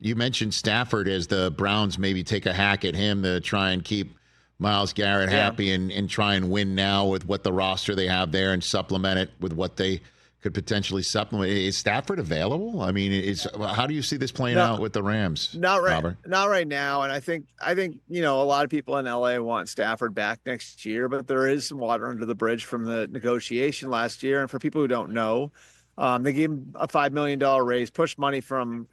You mentioned Stafford as the Browns maybe take a hack at him to try and keep Myles Garrett happy and try and win now with what the roster they have there and supplement it with what they could potentially supplement. Is Stafford available? I mean, how do you see this playing out with the Rams? Not right, Robert? not right now. And I think a lot of people in LA want Stafford back next year, but there is some water under the bridge from the negotiation last year. And for people who don't know, they gave him a $5 million raise, pushed money from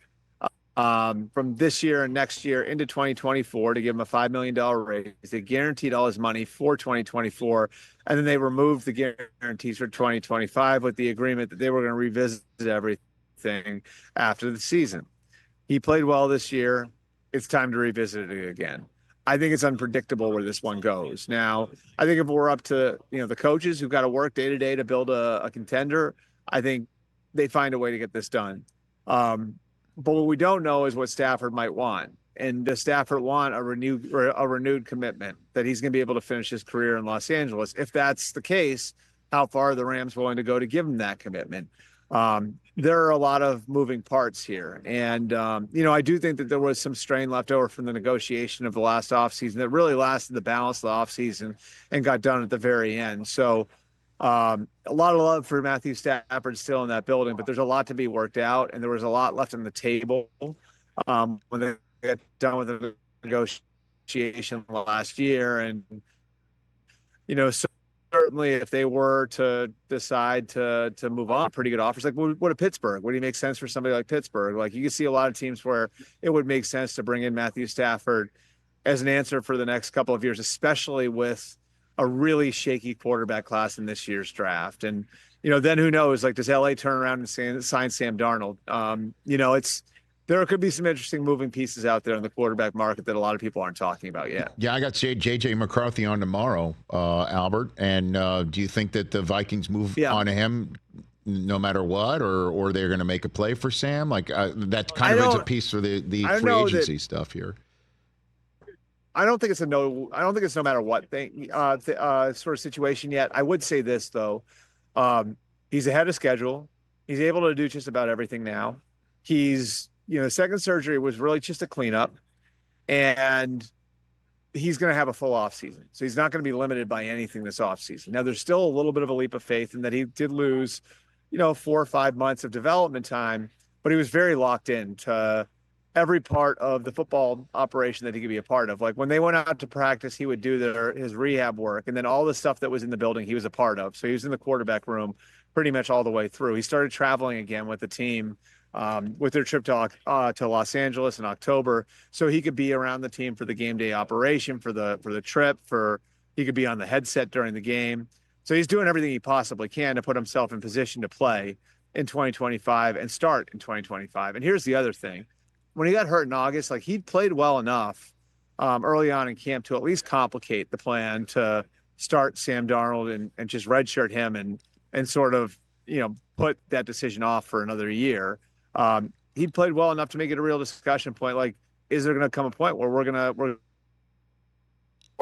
this year and next year into 2024 to give him a $5 million raise. They guaranteed all his money for 2024, and then they removed the guarantees for 2025 with the agreement that they were going to revisit everything after the season. He played well this year. It's time to revisit it again. I think it's unpredictable where this one goes. Now, I think if we're up to the coaches who've got to work day to day to build a contender, I think they find a way to get this done. But what we don't know is what Stafford might want. And does Stafford want a renewed commitment that he's going to be able to finish his career in Los Angeles? If that's the case, how far are the Rams willing to go to give him that commitment? There are a lot of moving parts here. And, I do think that there was some strain left over from the negotiation of the last offseason that really lasted the balance of the offseason and got done at the very end. So, a lot of love for Matthew Stafford still in that building, but there's a lot to be worked out, and there was a lot left on the table when they got done with the negotiation last year. And certainly if they were to decide to move on, pretty good offers. Like what a Pittsburgh? Would he make sense for somebody like Pittsburgh? Like you can see a lot of teams where it would make sense to bring in Matthew Stafford as an answer for the next couple of years, especially with a really shaky quarterback class in this year's draft. And, then who knows, like, does LA turn around and sign Sam Darnold? There could be some interesting moving pieces out there in the quarterback market that a lot of people aren't talking about yet. Yeah, I got JJ McCarthy on tomorrow, Albert. And do you think that the Vikings move on to him no matter what, or they're going to make a play for Sam? Like that kind of is a piece for the free agency stuff here. I don't think it's no matter what thing sort of situation yet. I would say this though, he's ahead of schedule. He's able to do just about everything now. He's second surgery was really just a cleanup, and he's going to have a full off season, so he's not going to be limited by anything this off season. Now there's still a little bit of a leap of faith in that he did lose 4 or 5 months of development time, but he was very locked in to every part of the football operation that he could be a part of. Like when they went out to practice, he would do his rehab work, and then all the stuff that was in the building, he was a part of. So he was in the quarterback room pretty much all the way through. He started traveling again with the team with their trip to Los Angeles in October, so he could be around the team for the game day operation, for the trip, he could be on the headset during the game. So he's doing everything he possibly can to put himself in position to play in 2025 and start in 2025. And here's the other thing. When he got hurt in August, like he'd played well enough early on in camp to at least complicate the plan to start Sam Darnold and just redshirt him and sort of, put that decision off for another year. He played well enough to make it a real discussion point. Like, is there going to come a point where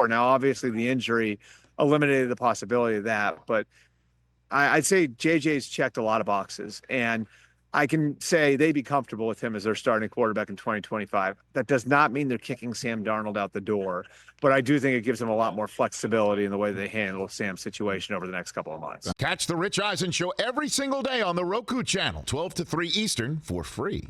now obviously the injury eliminated the possibility of that, but I'd say JJ's checked a lot of boxes, and I can say they'd be comfortable with him as their starting quarterback in 2025. That does not mean they're kicking Sam Darnold out the door, but I do think it gives them a lot more flexibility in the way they handle Sam's situation over the next couple of months. Catch the Rich Eisen Show every single day on the Roku channel, 12 to 3 Eastern, for free.